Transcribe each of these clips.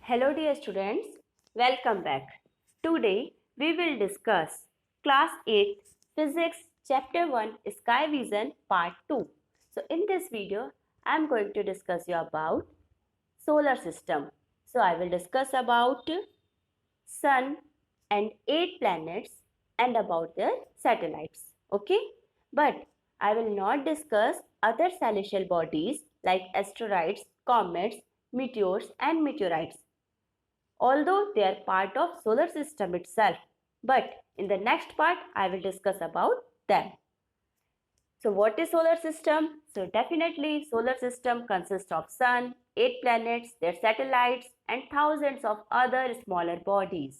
Hello dear students, welcome back. Today we will discuss class 8 physics chapter 1 sky vision part 2. So in this video I am going to discuss you about solar system. So I will discuss about sun and 8 planets and about their satellites. Okay? But I will not discuss other celestial bodies like asteroids, comets, meteors and meteorites, although they are part of solar system itself. But in the next part I will discuss about them. So what is solar system? So definitely solar system consists of sun, 8 planets, their satellites and thousands of other smaller bodies.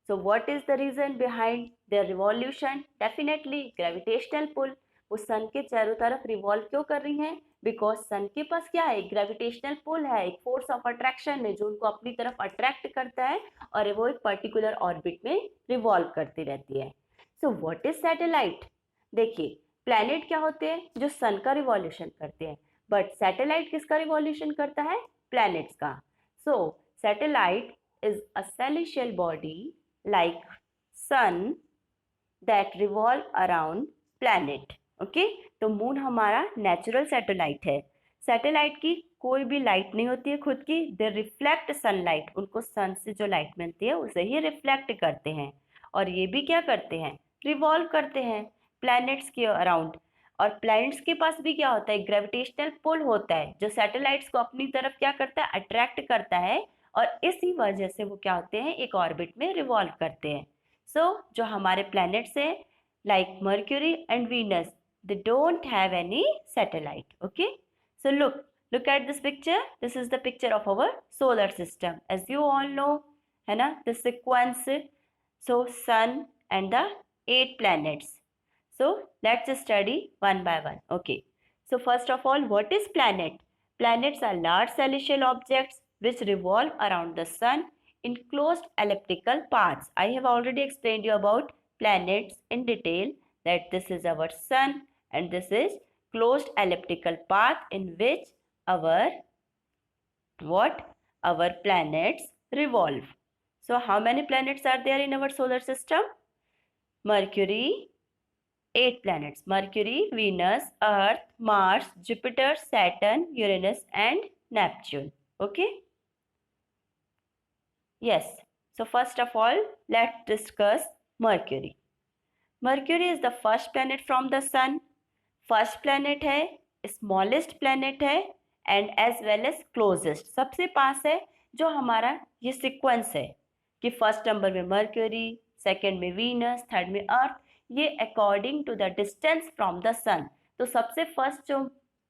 So what is the reason behind their revolution? Definitely gravitational pull. वो सन के चारों तरफ revolve क्यों कर रही हैं? Because सन के पास क्या है? ग्रेविटेशनल पुल है, एक फोर्स ऑफ अट्रैक्शन है जो उनको अपनी तरफ अट्रैक्ट करता है और वो एक पर्टिकुलर ऑर्बिट में रिवॉल्व करती रहती है. So what is satellite? देखिए, प्लैनेट क्या होते हैं? जो सन का रिवॉल्यूशन करते हैं, बट सैटेलाइट किसका रिवॉल्यूशन करता है? प्लैनेट्स का. So satellite is a celestial body like sun that revolve around planet. Okay, तो मून हमारा नेचुरल सैटेलाइट है. सैटेलाइट की कोई भी लाइट नहीं होती है खुद की, दे रिफ्लेक्ट सनलाइट. उनको सन से जो लाइट मिलती है उसे ही रिफ्लेक्ट करते हैं और ये भी क्या करते हैं? रिवॉल्व करते हैं प्लैनेट्स के अराउंड. और प्लैनेट्स के पास भी क्या होता है? ग्रेविटेशनल पुल होता है जो सैटेलाइट्स को अपनी तरफ क्या करता है? अट्रैक्ट करता है और इसी वजह से वो क्या होते हैं? एक ऑर्बिट में रिवॉल्व करते हैं. सो जो हमारे प्लैनेट्स हैं like mercury and Venus, they don't have any satellite. Okay, so look at this picture. This is the picture of our solar system, as you all know, है ना, the sequence. So sun and the 8 planets. So let's study one by one. Okay, so first of all, what is planet? Planets are large celestial objects which revolve around the sun in closed elliptical paths. I have already explained you about planets in detail, that this is our sun and this is closed elliptical path in which our planets revolve. So how many planets are there in our solar system? Mercury, 8 planets: Mercury, Venus, Earth, Mars, Jupiter, Saturn, Uranus and Neptune. Okay, yes. So first of all, let's discuss Mercury. Mercury is the first planet from the sun. First planet है, smallest planet है and as well as closest, सबसे पास है. जो हमारा ये sequence है कि फर्स्ट नंबर में मर्क्यूरी, सेकंड में वीनस, थर्ड में अर्थ, ये according to the distance from the sun. तो सबसे फर्स्ट जो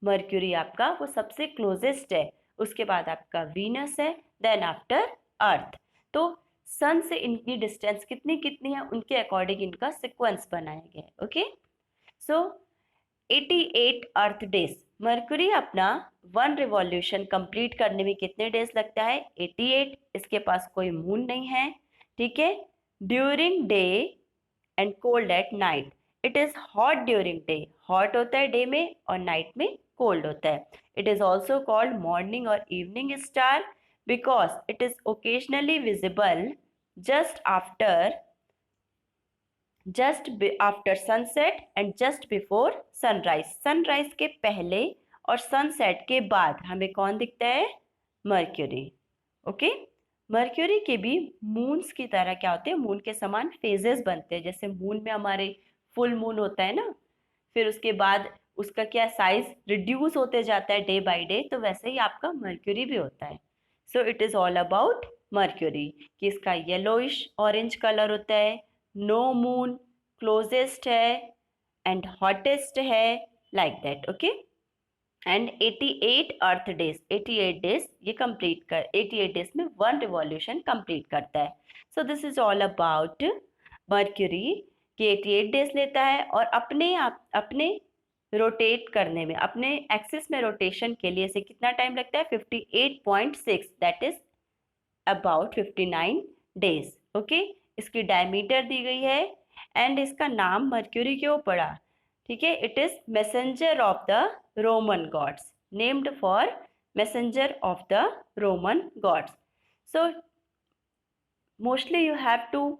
मर्क्यूरी आपका वो सबसे क्लोजेस्ट है, उसके बाद आपका वीनस है, देन आफ्टर अर्थ. तो सन से इनकी डिस्टेंस कितनी कितनी है उनके अकॉर्डिंग इनका सीक्वेंस बनाया गया है. ओके, सो 88 अर्थ डेज. मर्क्यूरी अपना 1 रिवॉल्यूशन कंप्लीट करने में कितने डेज लगता है? 88. इसके पास कोई मून नहीं है, ठीक है. During day and cold at night. It is hot during day, hot होता है डे में और नाइट में कोल्ड होता है. It is also called morning और evening star because it is occasionally visible just after sunset and just before sunrise. Sunrise के पहले और सनसेट के बाद हमें कौन दिखता है? मर्क्यूरी. ओके, मर्क्यूरी के भी मून्स की तरह क्या होते हैं? मून के समान फेजेस बनते हैं. जैसे मून में हमारे फुल मून होता है ना, फिर उसके बाद उसका क्या साइज रिड्यूस होते जाता है डे बाय डे, तो वैसे ही आपका मर्क्यूरी भी होता है. सो it is all about mercury कि इसका येलोइश ऑरेंज कलर होता है, नो मून, क्लोजेस्ट है एंड हॉटेस्ट है, like that. Okay, and 88 earth days, 88 days ये कंप्लीट कर, 88 डेज में 1 रिवॉल्यूशन कंप्लीट करता है. सो this is all about mercury कि 88 डेज लेता है और अपने रोटेट करने में, अपने एक्सिस में रोटेशन के लिए इसे कितना टाइम लगता है? 58.6, that is about 59 days. Okay, इसकी डायमीटर दी गई है एंड इसका नाम मर्क्यूरी क्यों पड़ा? ठीक है, it is messenger of the Roman gods, named for messenger of the Roman gods. So mostly you have to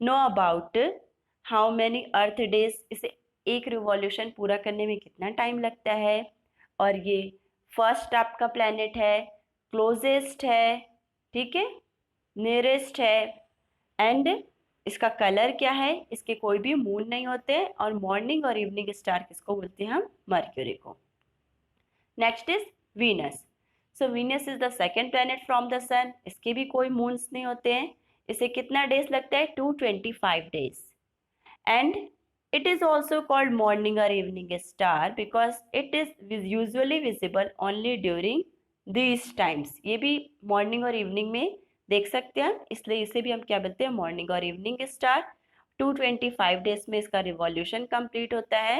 know about how many earth days, इसे एक रिवॉल्यूशन पूरा करने में कितना टाइम लगता है, और ये फर्स्ट आपका प्लैनेट है, क्लोजेस्ट है, ठीक है, नियरेस्ट है, एंड इसका कलर क्या है, इसके कोई भी मून नहीं होते, और मॉर्निंग और इवनिंग स्टार किसको बोलते हैं हम, मर्क्यूरी को। Next is Venus. So Venus is the second planet from the sun, इसके भी कोई मून्स नहीं होते हैं, इसे कितना डेज लगता है, 225 days, and it is also called morning or evening star because it is usually visible only during these times। ये भी मॉर्निंग और इवनिंग में देख सकते हैं, इसलिए इसे भी हम क्या बोलते हैं, मॉर्निंग और इवनिंग स्टार। 225 डेज में इसका रिवॉल्यूशन कंप्लीट होता है,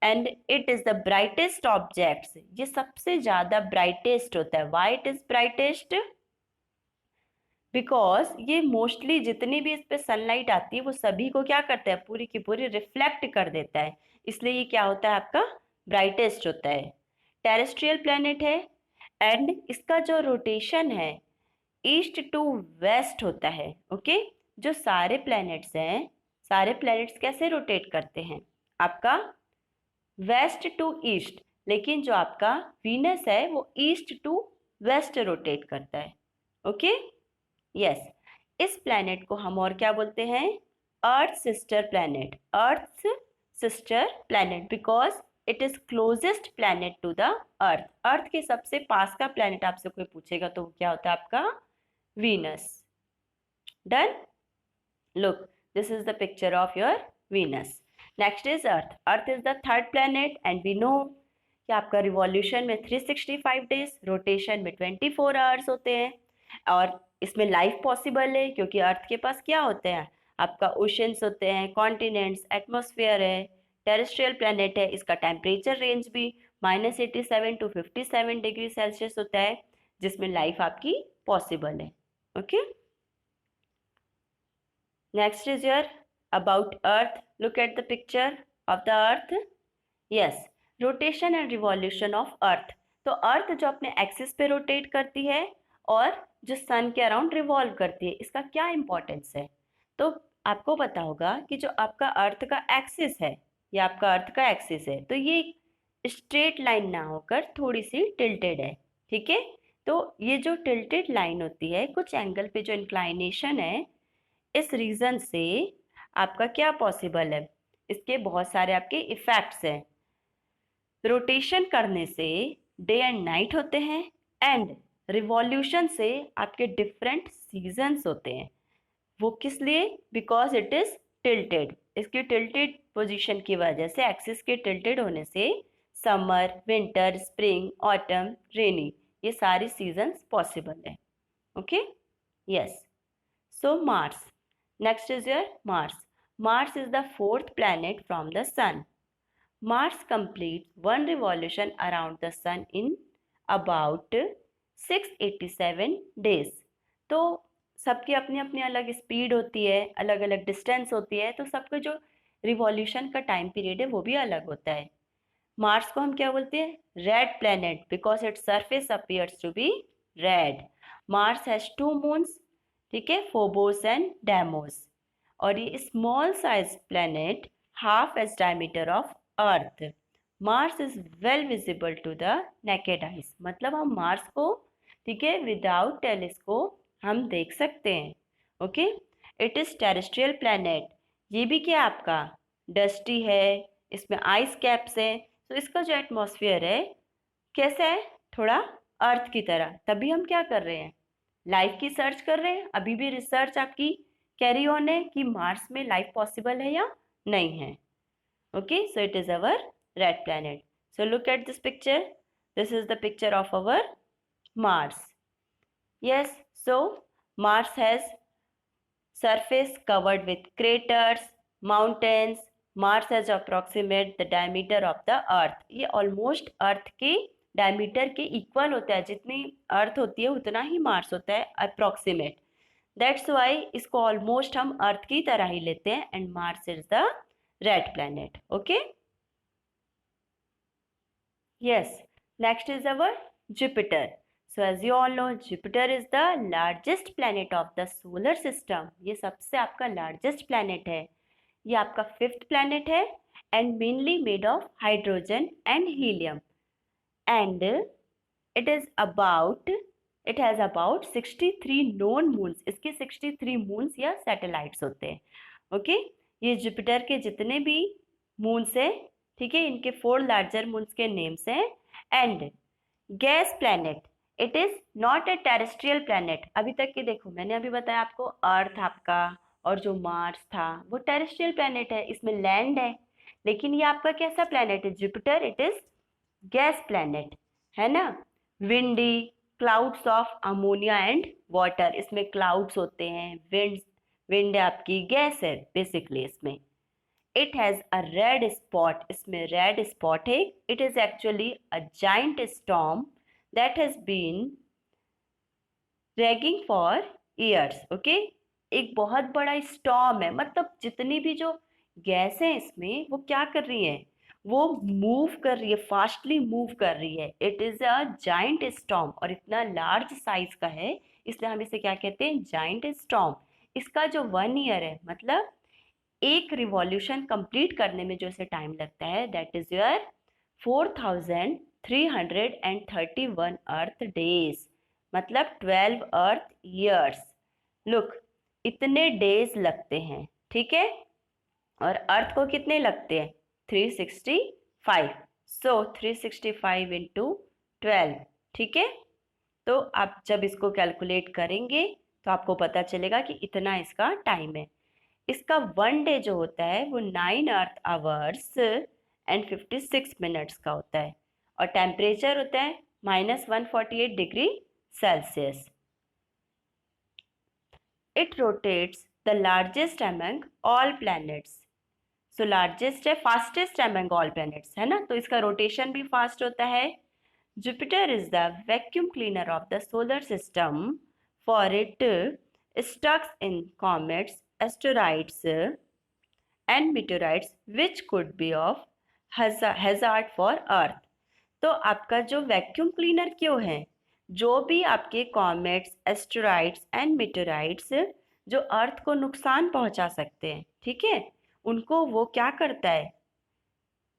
and it is the brightest objects, ये सबसे ज्यादा ब्राइटेस्ट होता है। Why it is brightest, because ये मोस्टली जितनी भी इस पे सनलाइट आती है वो सभी को क्या करता है, पूरी की पूरी रिफ्लेक्ट कर देता है, इसलिए ये क्या होता है, आपका ब्राइटेस्ट होता है। टेरेस्ट्रियल प्लैनेट है, एंड इसका जो रोटेशन है ईस्ट टू वेस्ट होता है। ओके, जो सारे प्लैनेट्स हैं, सारे प्लैनेट्स कैसे रोटेट करते हैं, आपका वेस्ट टू ईस्ट, लेकिन जो आपका वीनस है वो ईस्ट टू वेस्ट रोटेट करता है। ओके, यस, इस प्लैनेट को हम और क्या बोलते हैं, Earth sister planet. Earth sister planet because it is closest planet to the Earth. Earth के सबसे पास का प्लैनेट आपसे कोई पूछेगा तो क्या होता है, आपका Venus. Done, look, this is the picture of your Venus. Next is Earth. Earth is the third planet, and we know कि आपका रिवॉल्यूशन में 365 डेज, रोटेशन में 24 आवर्स होते हैं, और इसमें लाइफ पॉसिबल है क्योंकि अर्थ के पास क्या होते हैं, आपका ओशंस होते हैं, कॉन्टिनेंट्स, एटमॉस्फेयर है, टेरेस्ट्रियल प्लैनेट है, इसका टेम्परेचर रेंज भी -87 to 57 डिग्री सेल्सियस होता है, जिसमें लाइफ आपकी पॉसिबल है। Okay, next is your about earth. Look at the picture of the earth. Yes, rotation and revolution of earth. तो अर्थ जो अपने एक्सिस पे रोटेट करती है और जो सन के अराउंड रिवॉल्व करती है, इसका क्या इंपॉर्टेंस है, तो आपको पता होगा कि जो आपका अर्थ का एक्सिस है, ये आपका अर्थ का एक्सिस है, तो ये स्ट्रेट लाइन ना होकर थोड़ी सी टिल्टेड है, ठीक है। तो ये जो टिल्टेड लाइन होती है, कुछ एंगल पे जो इंक्लाइनेशन है, इस रीजन से आपका क्या पॉसिबल है, इसके बहुत सारे आपके इफेक्ट्स हैं। रोटेशन करने से डे एंड नाइट होते हैं, एंड रिवॉल्यूशन से आपके डिफरेंट सीजन्स होते हैं। वो किस लिए, बिकॉज इट इज टिल्टेड। इसकी टिल्टेड पोजीशन की वजह से, एक्सिस के टिल्टेड होने से summer, winter, spring, autumn, rainy, ये सारी सीजन्स पॉसिबल है। Okay, yes. So Mars, next is your Mars. Mars is the fourth planet from the sun. Mars completes one revolution around the sun in about 687 days। तो सबकी अपनी अपनी अलग speed होती है, अलग अलग डिस्टेंस होती है, तो सबका जो रिवॉल्यूशन का टाइम पीरियड है वो भी अलग होता है। मार्स को हम क्या बोलते हैं, red planet, because its surface appears to be red. Mars has 2 moons, ठीक है, फोबोस एंड डेमोस, और ये small size planet, half as diameter of Earth. Mars is well visible to the naked eyes, मतलब हम Mars को, ठीक है, without telescope हम देख सकते हैं। Okay, it is terrestrial planet. ये भी क्या आपका डस्टी है, इसमें आइस कैप्स है, तो इसका जो एटमॉस्फेयर है कैसा है, थोड़ा अर्थ की तरह। तभी हम क्या कर रहे हैं, लाइफ की सर्च कर रहे हैं। अभी भी रिसर्च आपकी कैरी ऑन है कि मार्स में लाइफ पॉसिबल है या नहीं है। Okay, so it is our red planet. So look at this picture. This is the picture of our Mars. Yes, so Mars has surface covered with craters, mountains. Mars has approximate the diameter of the Earth. ये almost Earth के diameter के equal होता है, जितनी Earth होती है उतना ही Mars होता है, approximate. That's why इसको almost हम Earth की तरह ही लेते हैं, and Mars is the red planet. Okay, yes, next is our Jupiter. So as you all know Jupiter is the largest planet of the solar system. ये सबसे आपका largest planet है। ये आपका फिफ्थ प्लैनेट है and mainly made of hydrogen and helium and it has about 63 known moons. इसके 63 moons या satellites होते हैं। ओके ये जुपिटर के जितने भी मून्स हैं, ठीक है, इनके 4 लार्जर मून्स के नेम्स हैं। And gas planet, it is not a terrestrial planet. अभी तक के देखो मैंने अभी बताया आपको अर्थ आपका और जो मार्स था वो टेरेस्ट्रियल प्लैनेट है, इसमें लैंड है। लेकिन ये आपका कैसा प्लैनेट है Jupiter? It is gas planet, है ना। Windy, clouds of ammonia and water, इसमें क्लाउड्स होते हैं। विंड आपकी गैस है बेसिकली इसमें। It has a red spot, इसमें रेड स्पॉट है। It is actually a giant storm that has been raging for years. Okay एक बहुत बड़ा स्टॉर्म है, मतलब जितनी भी जो गैस है इसमें वो क्या कर रही है, वो मूव कर रही है, फास्टली मूव कर रही है। It is a giant storm और इतना लार्ज साइज का है, इसलिए हम इसे क्या कहते हैं, जाइंट स्टॉर्म। इसका जो 1 ईयर है, मतलब एक रिवॉल्यूशन कंप्लीट करने में जो इसे टाइम लगता है, that is your 4331 earth days, मतलब 12 अर्थ ईयर्स। लुक इतने डेज लगते हैं, ठीक है, और अर्थ को कितने लगते हैं, 365। सो 365 इंटू 12, ठीक है। तो आप जब इसको कैलकुलेट करेंगे तो आपको पता चलेगा कि इतना इसका टाइम है। इसका 1 डे जो होता है वो 9 अर्थ आवर्स एंड 56 मिनट्स का होता है और टेम्परेचर होता है -148 degree Celsius. It rotates the largest among all planets. So largest है, फास्टेस्ट अमंग ऑल प्लैनेट्स, है ना, तो इसका रोटेशन भी फास्ट होता है। Jupiter is the vacuum cleaner of the solar system, for it sucks in comets, asteroids and meteorites which could be of hazard for Earth. तो आपका जो वैक्यूम क्लीनर क्यों है, जो भी आपके कॉमेट्स, एस्टेरॉइड्स एंड मीटेराइट्स जो अर्थ को नुकसान पहुंचा सकते हैं, ठीक है, उनको वो क्या करता है,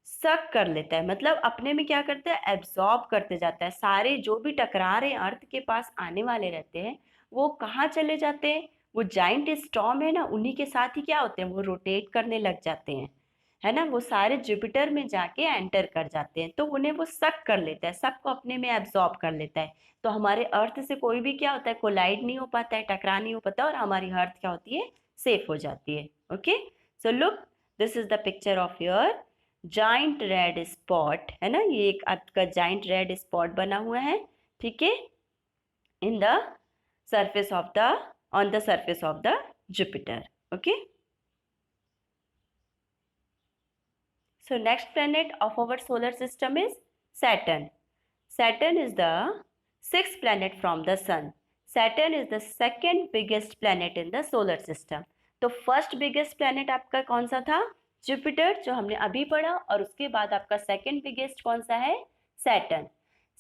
सक कर लेता है, मतलब अपने में क्या करता है, एब्जॉर्ब करते जाता है। सारे जो भी टकरा रहे अर्थ के पास आने वाले रहते हैं वो कहाँ चले जाते हैं, वो जाइंट स्टॉर्म है ना, उन्हीं के साथ ही क्या होते हैं, वो रोटेट करने लग जाते हैं, है ना, वो सारे जुपिटर में जाके एंटर कर जाते हैं, तो उन्हें वो सक कर लेता है, सबको अपने में एब्जॉर्ब कर लेता है। तो हमारे अर्थ से कोई भी क्या होता है, कोलाइड नहीं हो पाता है, टकरा नहीं हो पाता, और हमारी अर्थ क्या होती है, सेफ हो जाती है। Okay so look this is the picture of your giant red spot, है ना, ये एक आपका जाइंट रेड स्पॉट बना हुआ है, ठीक है, in the surface of the on the surface of the Jupiter. Okay, so next planet of our solar system is Saturn. Saturn is the 6th planet from the sun. Saturn is the second biggest planet in the solar system. तो first biggest planet आपका कौन सा था, Jupiter, जो हमने अभी पढ़ा, और उसके बाद आपका सेकंड बिगेस्ट कौन सा है, Saturn.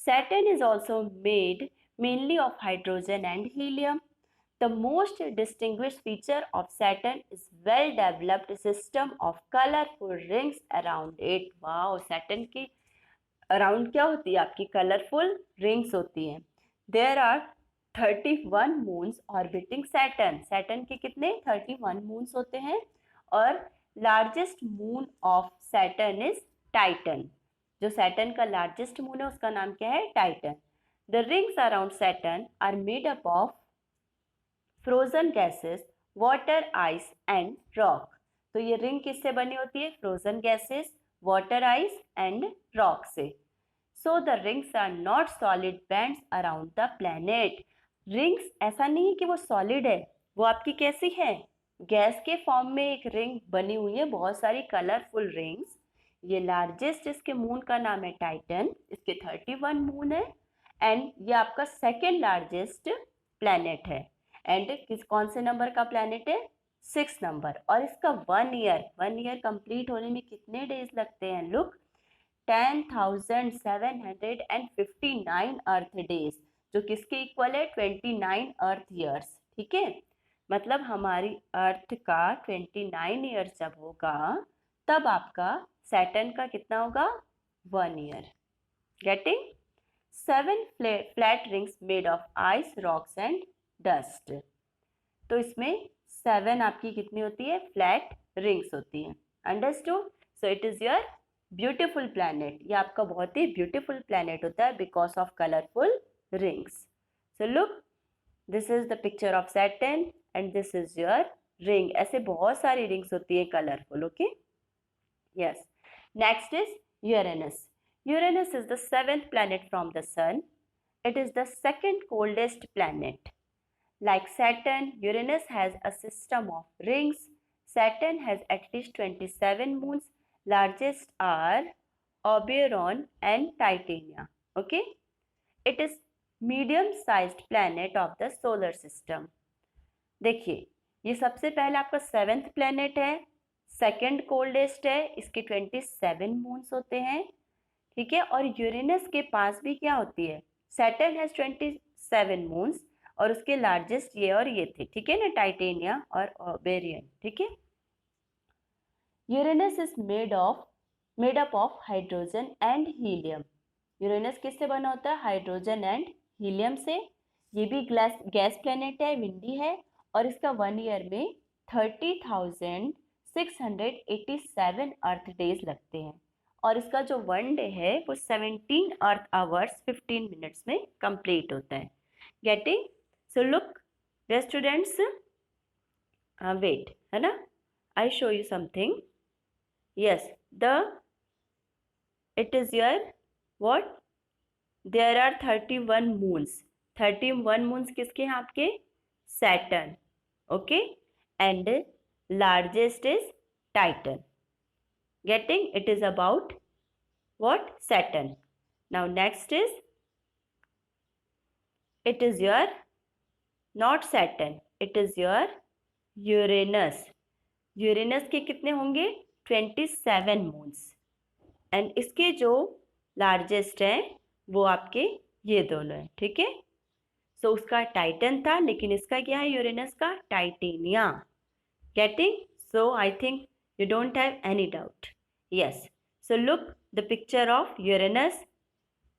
Saturn is also made mainly of hydrogen and helium. The most distinguished feature of Saturn is well-developed system of colorful rings around it. Wow, Saturn की around क्या होती है, आपकी colorful rings होती हैं. There are 31 moons orbiting Saturn. Saturn के कितने 31 moons होते हैं, और largest moon of Saturn is Titan. जो Saturn का largest moon है उसका नाम क्या है, Titan. The rings around Saturn are made up of frozen gases, water, ice and rock. तो ये रिंग किससे बनी होती है, frozen gases, water, ice and rock से. So the rings are not solid bands around the planet. Rings ऐसा नहीं है कि वो सॉलिड है, वो आपकी कैसी है, गैस के फॉर्म में एक रिंग बनी हुई है, बहुत सारी कलरफुल रिंग्स. ये लार्जेस्ट इसके मून का नाम है टाइटन, इसके 31 मून है, एंड ये आपका सेकेंड लार्जेस्ट प्लैनेट है. एंड किस कौन से नंबर का प्लैनेट है, 6 नंबर. और इसका 1 ईयर कंप्लीट होने में कितने डेज लगते हैं, लुक 10,759 अर्थ डेज. जो किसके इक्वल है 29 अर्थ ईयर्स। ठीक है, मतलब हमारी अर्थ का 29 ईयर्स जब होगा तब आपका सैटर्न का कितना होगा 1 year. Getting 7 flat rings made of ice rocks and dust. तो इसमें 7 आपकी कितनी होती है फ्लैट रिंग्स होती है। Understood? So it is your beautiful planet. ये आपका बहुत ही ब्यूटीफुल प्लैनेट होता है because of colourful rings. So look, this is the picture of Saturn and this is your ring. ऐसे बहुत सारी रिंग्स होती है colourful. Okay, yes. Next is Uranus. Uranus is the 7th planet from the sun. It is the second coldest planet. Like Saturn, Uranus has a system of rings. Saturn has at least 27 moons. Largest are Oberon and Titania. Okay? It is medium-sized planet of the solar system. देखिए, ये सबसे पहले आपका 7th planet है, second coldest है, इसके 27 moons होते हैं। ठीक है, और यूरेनस के पास भी क्या होती है, सैटर्न हैज 27 मून्स और उसके लार्जेस्ट ये और ये थे। ठीक है ना, टाइटेनिया और ओबेरियन। ठीक है, Uranus is made up of hydrogen and helium. Uranus किससे बना होता है, हाइड्रोजन एंड हीलियम से। ये भी गैस प्लेनेट है, विंडी है और इसका 1 ईयर में 30,687 अर्थ डेज लगते हैं और इसका जो 1 डे है वो 17 अर्थ आवर्स 15 मिनट्स में कंप्लीट होता है। Getting? So look dear students, wait, है ना, I show you something. Yes, it is your what, there are 31 moons. 31 moons किसके हैं आपके, Saturn. Okay, and largest is Titan. getting? It is about what, Saturn. Now next is, it is your not Saturn, it is your Uranus. Uranus के कितने होंगे 27 moons and इसके जो largest हैं वो आपके ये दोनों हैं। ठीक है, सो उसका टाइटन था लेकिन इसका क्या है, यूरेनस का titania. Getting? So I think you don't have any doubt. Yes, so look the picture of Uranus.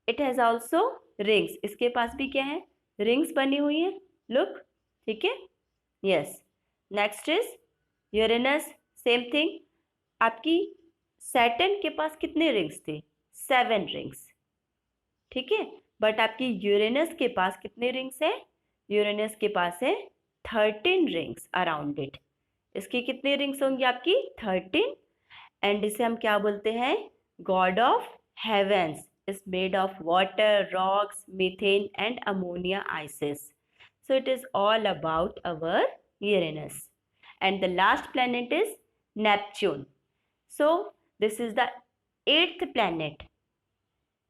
It has also rings. इसके पास भी क्या है, रिंग्स बनी हुई है। लुक, ठीक है, yes. Next is Uranus, same thing. आपकी सैटर्न के पास कितने रिंग्स थे, 7 रिंग्स। ठीक है, बट आपकी यूरेनस के पास कितने रिंग्स है, यूरेनस के पास है 13 रिंग्स अराउंड इट। इसकी कितनी रिंग्स होंगी आपकी 13, एंड इसे हम क्या बोलते हैं, god of heavens. Is made of water, rocks, methane and ammonia ices. So it is all about our Uranus. And the last planet is Neptune. So this is the 8th planet.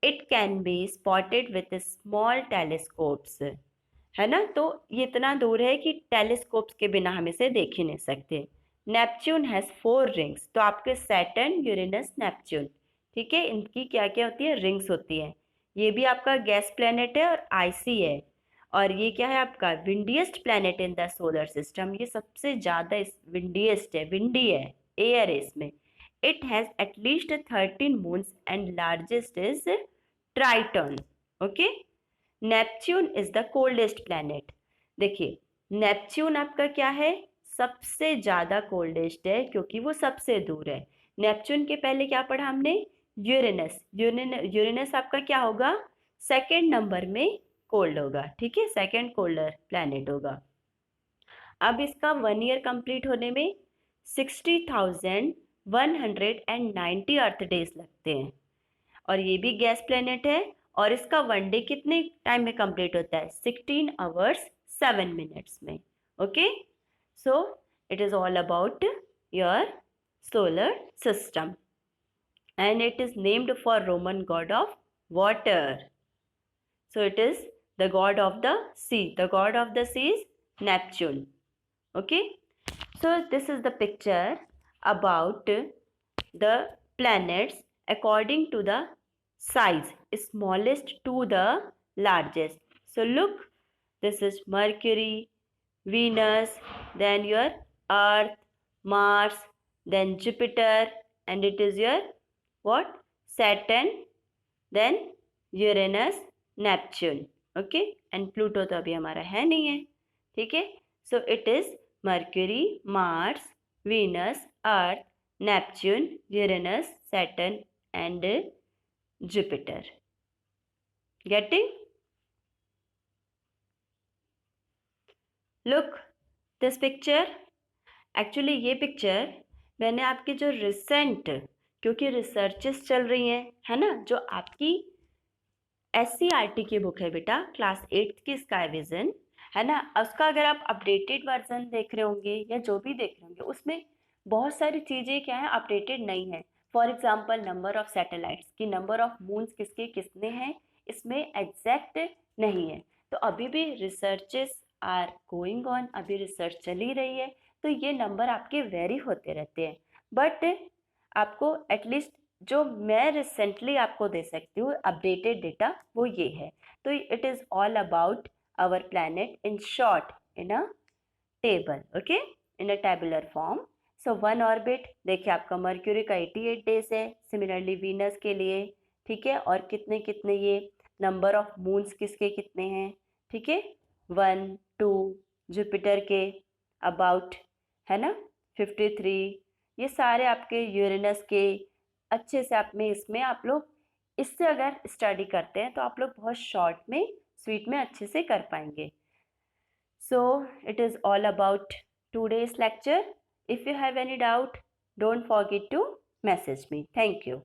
It can be spotted with small telescopes. है ना, तो ये इतना दूर है कि telescopes के बिना हम इसे देख ही नहीं सकते। Neptune has 4 rings. तो आपके सैटर्न, यूरेनस, नेपच्यून, ठीक है, इनकी क्या क्या होती है, रिंग्स होती है। ये भी आपका गैस प्लैनेट है और आइसी है, और ये क्या है आपका windiest planet in the solar system. ये सबसे ज़्यादा विंडीएस्ट है, विंडी है, एयर है इसमें। It has at least 13 moons and largest is Triton. Okay, Neptune is the coldest planet. देखिए, नेपच्यून आपका क्या है, सबसे ज़्यादा कोल्डेस्ट है क्योंकि वो सबसे दूर है। नेपच्यून के पहले क्या पढ़ा हमने, यूरेनस। यूरेनस आपका क्या होगा, सेकेंड नंबर में कोल्ड होगा। ठीक है, सेकेंड कोल्डर प्लैनेट होगा। अब इसका 1 ईयर कंप्लीट होने में 60,190 अर्थ डेज लगते हैं, और ये भी गैस प्लैनेट है और इसका 1 डे कितने टाइम में कंप्लीट होता है, 16 आवर्स 7 मिनट्स में। Okay, so it is all about your solar system and it is named for Roman god of water. So it is the god of the sea. The god of the sea is Neptune. Okay, so this is the picture about the planets according to the size, smallest to the largest. So look, this is Mercury, Venus, then your Earth, Mars, then Jupiter, and it is your what? Saturn, then Uranus, Neptune. Okay, and Pluto तो अभी हमारा है नहीं है, ठीक है. So it is Mercury, Mars, Venus, Earth, Neptune, Uranus, Saturn, and Jupiter. Getting? Look, this picture. Actually ये picture मैंने आपके जो रिसेंट, क्योंकि रिसर्चेस चल रही हैं, है ना, जो आपकी SCERT की बुक है बेटा, क्लास 8 की स्काई विजन, है ना, उसका अगर आप अपडेटेड वर्जन देख रहे होंगे या जो भी देख रहे होंगे, उसमें बहुत सारी चीज़ें क्या है अपडेटेड नहीं है. For example number of satellites की, नंबर ऑफ मून्स किसके कितने हैं, इसमें एग्जैक्ट नहीं है. तो अभी भी रिसर्चेस आर गोइंग ऑन, अभी रिसर्च चली रही है, तो ये नंबर आपके वेरी होते रहते हैं. बट आपको एटलीस्ट जो मैं रिसेंटली आपको दे सकती हूँ अपडेटेड डेटा, वो ये है. तो it is all about our planet in short, in a table, okay, in a tabular form. So one orbit देखिए आपका मर्क्यूरी का 88 डेज है, सिमिलरली वीनस के लिए, ठीक है, और कितने कितने ये नंबर ऑफ मून्स किसके कितने हैं, ठीक है, 1 2, जुपिटर के अबाउट, है ना, 53, ये सारे आपके यूरेनस के. अच्छे से आप में इसमें आप लोग इससे अगर स्टडी करते हैं तो आप लोग बहुत शॉर्ट में स्वीट में अच्छे से कर पाएंगे. So it is all about today's lecture. If you have any doubt, don't forget to message me. Thank you.